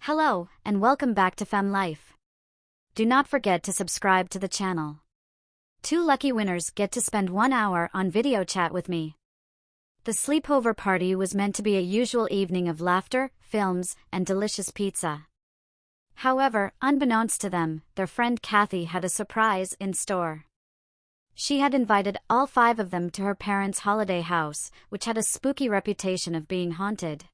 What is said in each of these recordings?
Hello, and welcome back to Fem Life. Do not forget to subscribe to the channel. 2 lucky winners get to spend 1 hour on video chat with me. The sleepover party was meant to be a usual evening of laughter, films, and delicious pizza. However, unbeknownst to them, their friend Kathy had a surprise in store. She had invited all 5 of them to her parents' holiday house, which had a spooky reputation of being haunted.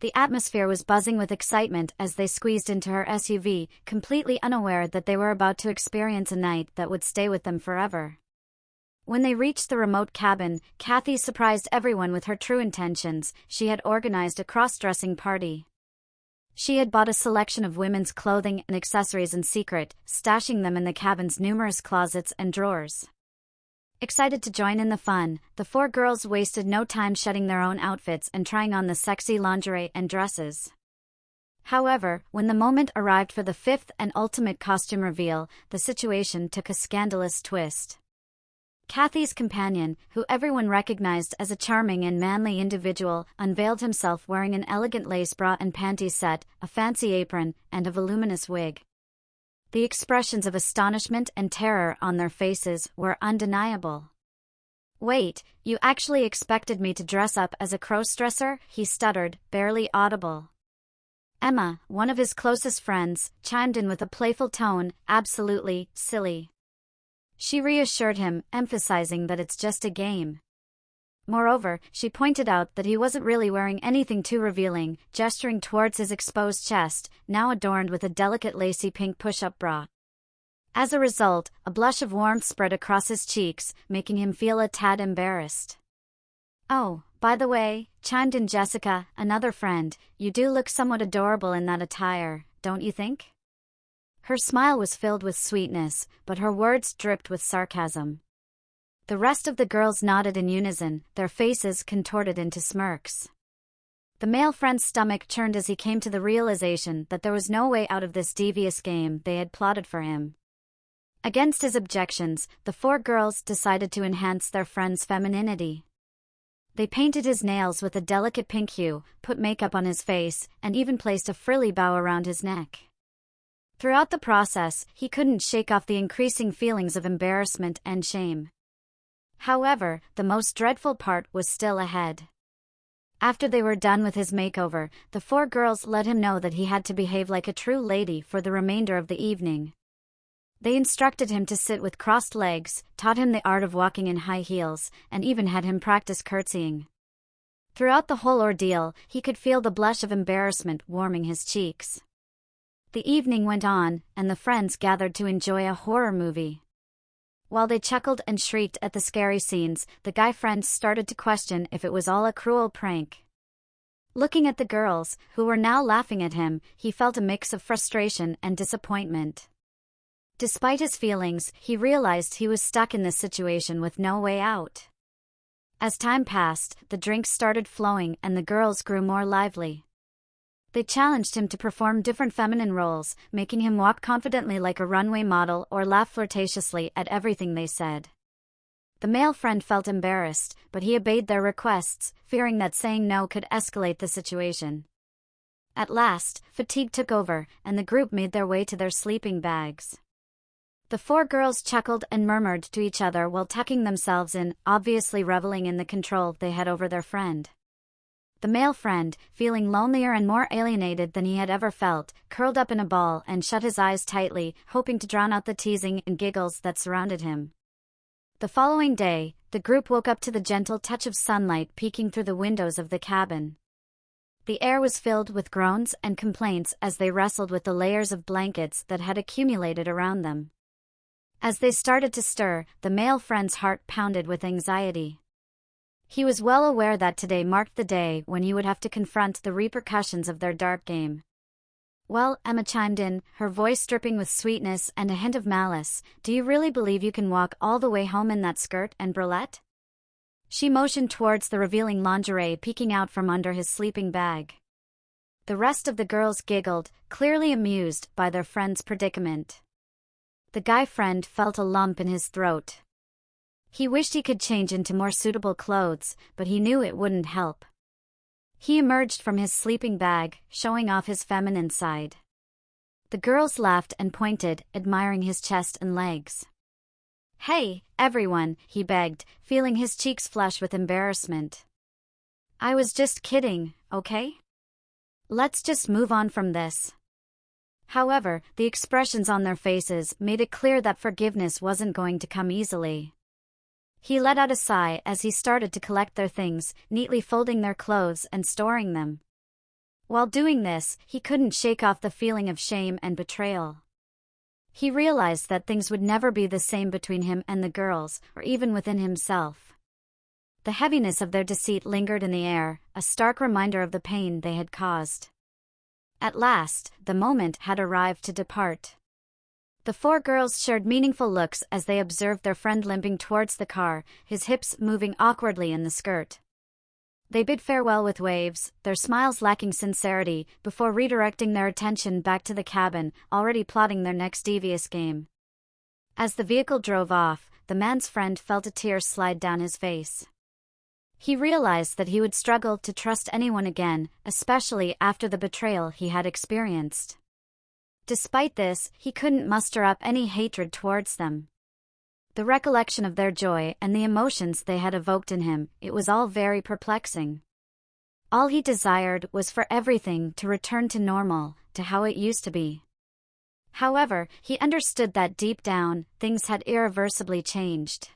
The atmosphere was buzzing with excitement as they squeezed into her SUV, completely unaware that they were about to experience a night that would stay with them forever. When they reached the remote cabin, Kathy surprised everyone with her true intentions. She had organized a cross-dressing party. She had bought a selection of women's clothing and accessories in secret, stashing them in the cabin's numerous closets and drawers. Excited to join in the fun, the 4 girls wasted no time shedding their own outfits and trying on the sexy lingerie and dresses. However, when the moment arrived for the 5th and ultimate costume reveal, the situation took a scandalous twist. Kathy's companion, who everyone recognized as a charming and manly individual, unveiled himself wearing an elegant lace bra and panty set, a fancy apron, and a voluminous wig. The expressions of astonishment and terror on their faces were undeniable. "Wait, you actually expected me to dress up as a crossdresser?" he stuttered, barely audible. Emma, one of his closest friends, chimed in with a playful tone, "Absolutely, silly." She reassured him, emphasizing that it's just a game. Moreover, she pointed out that he wasn't really wearing anything too revealing, gesturing towards his exposed chest, now adorned with a delicate lacy pink push-up bra. As a result, a blush of warmth spread across his cheeks, making him feel a tad embarrassed. "Oh, by the way," chimed in Jessica, another friend, "you do look somewhat adorable in that attire, don't you think?" Her smile was filled with sweetness, but her words dripped with sarcasm. The rest of the girls nodded in unison, their faces contorted into smirks. The male friend's stomach churned as he came to the realization that there was no way out of this devious game they had plotted for him. Against his objections, the 4 girls decided to enhance their friend's femininity. They painted his nails with a delicate pink hue, put makeup on his face, and even placed a frilly bow around his neck. Throughout the process, he couldn't shake off the increasing feelings of embarrassment and shame. However, the most dreadful part was still ahead. After they were done with his makeover, the 4 girls let him know that he had to behave like a true lady for the remainder of the evening. They instructed him to sit with crossed legs, taught him the art of walking in high heels, and even had him practice curtsying. Throughout the whole ordeal, he could feel the blush of embarrassment warming his cheeks. The evening went on, and the friends gathered to enjoy a horror movie. While they chuckled and shrieked at the scary scenes, the guy friends started to question if it was all a cruel prank. Looking at the girls, who were now laughing at him, he felt a mix of frustration and disappointment. Despite his feelings, he realized he was stuck in this situation with no way out. As time passed, the drinks started flowing and the girls grew more lively. They challenged him to perform different feminine roles, making him walk confidently like a runway model or laugh flirtatiously at everything they said. The male friend felt embarrassed, but he obeyed their requests, fearing that saying no could escalate the situation. At last, fatigue took over, and the group made their way to their sleeping bags. The 4 girls chuckled and murmured to each other while tucking themselves in, obviously reveling in the control they had over their friend. The male friend, feeling lonelier and more alienated than he had ever felt, curled up in a ball and shut his eyes tightly, hoping to drown out the teasing and giggles that surrounded him. The following day, the group woke up to the gentle touch of sunlight peeking through the windows of the cabin. The air was filled with groans and complaints as they wrestled with the layers of blankets that had accumulated around them. As they started to stir, the male friend's heart pounded with anxiety. He was well aware that today marked the day when he would have to confront the repercussions of their dark game. "Well," Emma chimed in, her voice dripping with sweetness and a hint of malice, "do you really believe you can walk all the way home in that skirt and bralette?" She motioned towards the revealing lingerie peeking out from under his sleeping bag. The rest of the girls giggled, clearly amused by their friend's predicament. The guy friend felt a lump in his throat. He wished he could change into more suitable clothes, but he knew it wouldn't help. He emerged from his sleeping bag, showing off his feminine side. The girls laughed and pointed, admiring his chest and legs. "Hey, everyone," he begged, feeling his cheeks flush with embarrassment. "I was just kidding, okay? Let's just move on from this." However, the expressions on their faces made it clear that forgiveness wasn't going to come easily. He let out a sigh as he started to collect their things, neatly folding their clothes and storing them. While doing this, he couldn't shake off the feeling of shame and betrayal. He realized that things would never be the same between him and the girls, or even within himself. The heaviness of their deceit lingered in the air, a stark reminder of the pain they had caused. At last, the moment had arrived to depart. The four girls shared meaningful looks as they observed their friend limping towards the car, his hips moving awkwardly in the skirt. They bid farewell with waves, their smiles lacking sincerity, before redirecting their attention back to the cabin, already plotting their next devious game. As the vehicle drove off, the man's friend felt a tear slide down his face. He realized that he would struggle to trust anyone again, especially after the betrayal he had experienced. Despite this, he couldn't muster up any hatred towards them. The recollection of their joy and the emotions they had evoked in him, it was all very perplexing. All he desired was for everything to return to normal, to how it used to be. However, he understood that deep down, things had irreversibly changed.